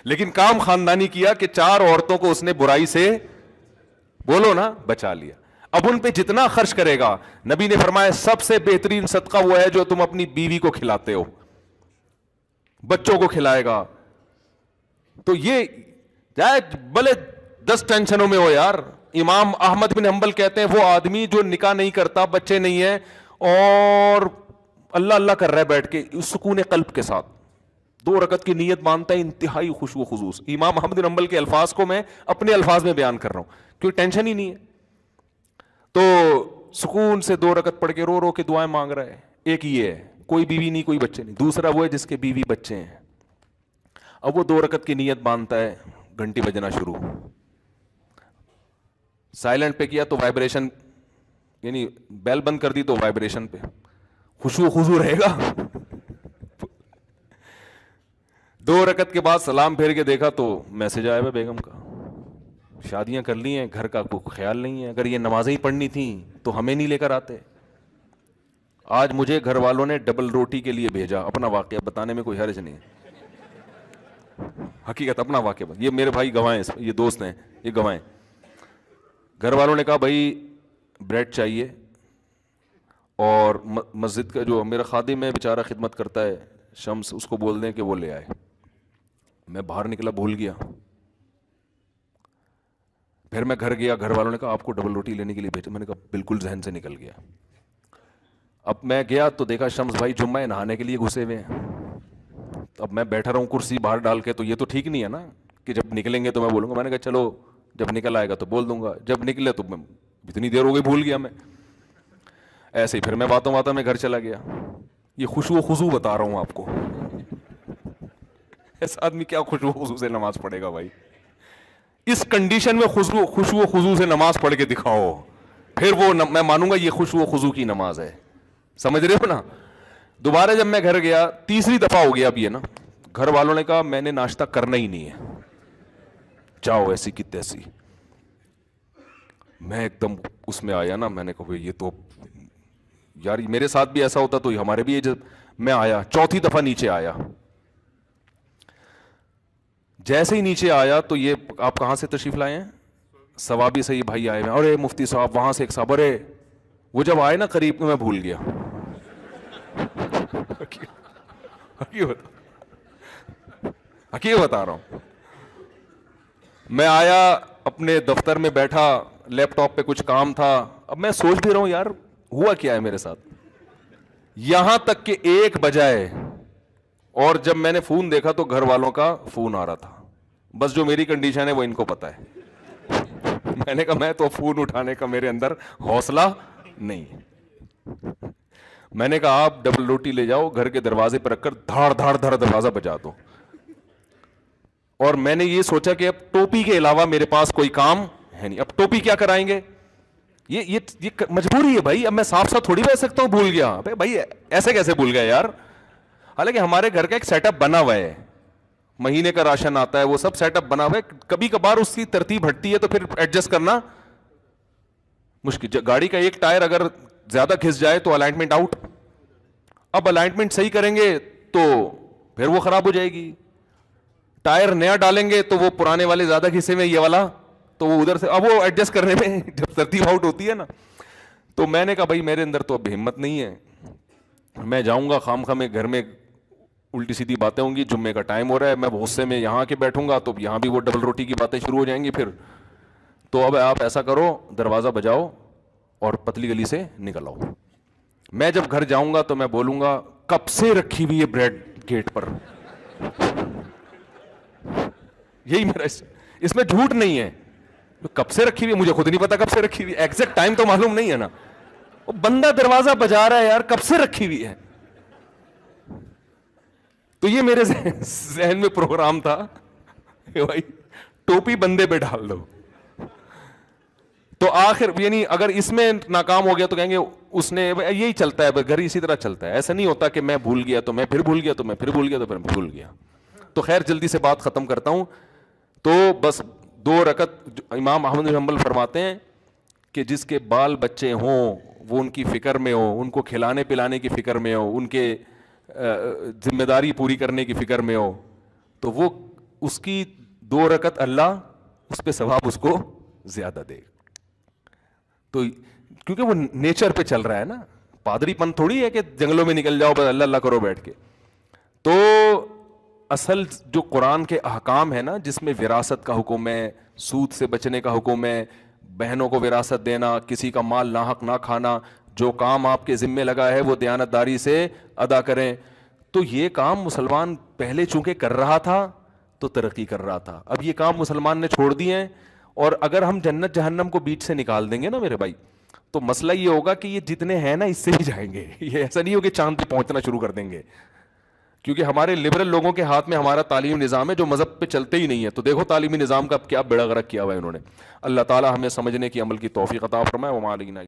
لیکن کام خاندانی کیا کہ 4 عورتوں کو اس نے برائی سے بولو نا بچا لیا. اب ان پہ جتنا خرچ کرے گا, نبی نے فرمایا سب سے بہترین صدقہ وہ ہے جو تم اپنی بیوی کو کھلاتے ہو, بچوں کو کھلائے گا. تو یہ جائے بھلے 10 ٹینشنوں میں ہو یار. امام احمد بن حنبل کہتے ہیں وہ آدمی جو نکاح نہیں کرتا, بچے نہیں ہیں, اور اللہ اللہ کر رہا ہے بیٹھ کے سکون قلب کے ساتھ, 2 رکعت کی نیت مانتا ہے, انتہائی خشوع و خضوع. امام احمد بن حنبل کے الفاظ کو میں اپنے الفاظ میں بیان کر رہا ہوں کیونکہ ٹینشن ہی نہیں ہے. تو سکون سے 2 رکعت پڑھ کے رو رو کے دعائیں مانگ رہا ہے. ایک یہ ہے کوئی بیوی نہیں کوئی بچے نہیں. دوسرا وہ ہے جس کے بیوی بچے ہیں. اب وہ 2 رکعت کی نیت باندھتا ہے, گھنٹی بجنا شروع, سائلنٹ پہ کیا تو وائبریشن, یعنی بیل بند کر دی تو وائبریشن پہ, خشوع خضوع رہے گا. 2 رکعت کے بعد سلام پھیر کے دیکھا تو میسج آیا ہے بیگم کا, شادیاں کر لی ہیں, گھر کا کوئی خیال نہیں ہے. اگر یہ نمازیں ہی پڑھنی تھیں تو ہمیں نہیں لے کر آتے. آج مجھے گھر والوں نے ڈبل روٹی کے لیے بھیجا. اپنا واقعہ بتانے میں کوئی حرج نہیں ہے, حقیقت اپنا واقعہ. یہ میرے بھائی گواہیں, یہ دوست ہیں, یہ گواہیں. گھر والوں نے کہا بھائی بریڈ چاہیے, اور مسجد کا جو میرا خادم ہے بیچارہ خدمت کرتا ہے شمس, اس کو بول دیں کہ وہ لے آئے. میں باہر نکلا بھول گیا. پھر میں گھر گیا, گھر والوں نے کہا آپ کو ڈبل روٹی لینے کے لیے بھیجا. میں نے کہا بالکل ذہن سے نکل گیا. اب میں گیا تو دیکھا شمس بھائی جمعہ ہے نہانے کے لیے گھسے ہوئے ہیں. اب میں بیٹھا رہا ہوں کرسی باہر ڈال کے, تو یہ تو ٹھیک نہیں ہے نا کہ جب نکلیں گے تو میں بولوں گا. میں نے کہا چلو جب نکل آئے گا تو بول دوں گا, جب نکلے تو میں اتنی دیر ہو گئی بھول گیا میں. ایسے ہی پھر میں باتوں باتوں میں گھر چلا گیا. یہ خشوع و خضوع بتا رہا ہوں آپ کو. ایسا آدمی کیا خشوع و خضوع سے نماز پڑھے گا بھائی؟ اس کنڈیشن میں خشوع و خضوع سے نماز پڑھ کے دکھاؤ, پھر وہ میں مانوں گا یہ خشوع و خضوع کی نماز ہے. سمجھ رہے ہو نا؟ دوبارہ جب میں گھر گیا, تیسری دفعہ ہو گیا اب یہ نا, گھر والوں نے کہا میں نے ناشتہ کرنا ہی نہیں ہے, جاؤ ایسی کی تیسی. میں ایک دم اس میں آیا نا, میں نے کہا یہ تو یار میرے ساتھ بھی ایسا ہوتا تو ہمارے بھی. جب میں آیا چوتھی دفعہ نیچے آیا, جیسے ہی نیچے آیا تو یہ آپ کہاں سے تشریف لائے ہیں؟ ثوابی سے ہی بھائی آئے ہیں. ارے مفتی صاحب, وہاں سے ایک صاحب, ارے وہ جب آئے نا قریب میں بھول گیا. حقیقت بتا رہا ہوں. میں آیا اپنے دفتر میں بیٹھا, لیپ ٹاپ پہ کچھ کام تھا. اب میں سوچ بھی رہا ہوں یار ہوا کیا ہے میرے ساتھ, یہاں تک کہ 1 بجائے, اور جب میں نے فون دیکھا تو گھر والوں کا فون آ رہا تھا. بس جو میری کنڈیشن ہے وہ ان کو پتا ہے. میں نے کہا میں تو فون اٹھانے کا میرے اندر حوصلہ نہیں. میں نے کہا آپ ڈبل روٹی لے جاؤ, گھر کے دروازے پر رکھ کر دھاڑ دھاڑ دھاڑ دروازہ بجا دو. اور میں نے یہ سوچا کہ اب ٹوپی کے علاوہ میرے پاس کوئی کام ہے نہیں, اب ٹوپی کیا کرائیں گے, یہ مجبوری ہے بھائی. اب میں صاف صاف تھوڑی بہ سکتا ہوں بھول گیا. بھائی ایسے کیسے بھول گیا یار؟ حالانکہ ہمارے گھر کا ایک سیٹ اپ بنا ہوا ہے, مہینے کا راشن آتا ہے, وہ سب سیٹ اپ بنا ہوا ہے. کبھی کبھار اس کی ترتیب ہٹتی ہے تو پھر ایڈجسٹ کرنا مشکل. گاڑی کا ایک ٹائر اگر زیادہ گھس جائے تو الائنمنٹ آؤٹ. اب الائنمنٹ صحیح کریں گے تو پھر وہ خراب ہو جائے گی. ٹائر نیا ڈالیں گے تو وہ پرانے والے زیادہ گھسے میں, یہ والا تو وہ ادھر سے, اب وہ ایڈجسٹ کرنے میں جب ترتیب آؤٹ ہوتی ہے نا. تو میں نے کہا بھائی میرے اندر تو اب ہمت نہیں ہے, میں جاؤں گا خام خواہ میں, گھر میں الٹی سیدھی باتیں ہوں گی. جمعے کا ٹائم ہو رہا ہے, میں غصے میں یہاں کے بیٹھوں گا تو یہاں بھی وہ ڈبل روٹی کی باتیں شروع ہو جائیں گی پھر. تو اب آپ ایسا کرو, دروازہ بجاؤ اور پتلی گلی سے نکل آؤ. میں جب گھر جاؤں گا تو میں بولوں گا کب سے رکھی ہوئی ہے بریڈ گیٹ پر. یہی میرا, اس میں جھوٹ نہیں ہے. کب سے رکھی ہوئی ہے مجھے خود نہیں پتا کب سے رکھی ہوئی ہے, ایگزیکٹ ٹائم تو معلوم نہیں ہے نا. وہ بندہ دروازہ بجا رہا ہے یار, کب سے رکھی ہوئی ہے. تو یہ میرے ذہن میں پروگرام تھا کہ بھائی ٹوپی بندے پہ ڈال دو. تو آخر یعنی اگر اس میں ناکام ہو گیا تو کہیں گے اس نے, یہی چلتا ہے گھر اسی طرح چلتا ہے. ایسا نہیں ہوتا کہ میں بھول گیا تو میں پھر بھول گیا تو میں پھر بھول گیا تو پھر بھول گیا. تو خیر جلدی سے بات ختم کرتا ہوں. تو بس 2 رکعت امام احمد بن حنبل فرماتے ہیں کہ جس کے بال بچے ہوں وہ ان کی فکر میں ہو, ان کو کھلانے پلانے کی فکر میں ہو, ان کے ذمہ داری پوری کرنے کی فکر میں ہو, تو وہ اس کی 2 رکعت اللہ اس پہ ثواب اس کو زیادہ دے گا. تو کیونکہ وہ نیچر پہ چل رہا ہے نا, پادری پن تھوڑی ہے کہ جنگلوں میں نکل جاؤ بس اللہ اللہ کرو بیٹھ کے. تو اصل جو قرآن کے احکام ہے نا, جس میں وراثت کا حکم ہے, سود سے بچنے کا حکم ہے, بہنوں کو وراثت دینا, کسی کا مال ناحق نہ کھانا, جو کام آپ کے ذمے لگا ہے وہ دیانتداری سے ادا کریں. تو یہ کام مسلمان پہلے چونکہ کر رہا تھا تو ترقی کر رہا تھا, اب یہ کام مسلمان نے چھوڑ دیے ہیں. اور اگر ہم جنت جہنم کو بیچ سے نکال دیں گے نا میرے بھائی, تو مسئلہ یہ ہوگا کہ یہ جتنے ہیں نا اس سے ہی جائیں گے. یہ ایسا نہیں ہوگا کہ چاند پہ پہنچنا شروع کر دیں گے, کیونکہ ہمارے لبرل لوگوں کے ہاتھ میں ہمارا تعلیمی نظام ہے جو مذہب پہ چلتے ہی نہیں ہے. تو دیکھو تعلیمی نظام کا کیا بیڑا غرق کیا ہوا ہے انہوں نے. اللہ تعالی ہمیں سمجھنے کی عمل کی توفیق عطا فرمائے. وما علینا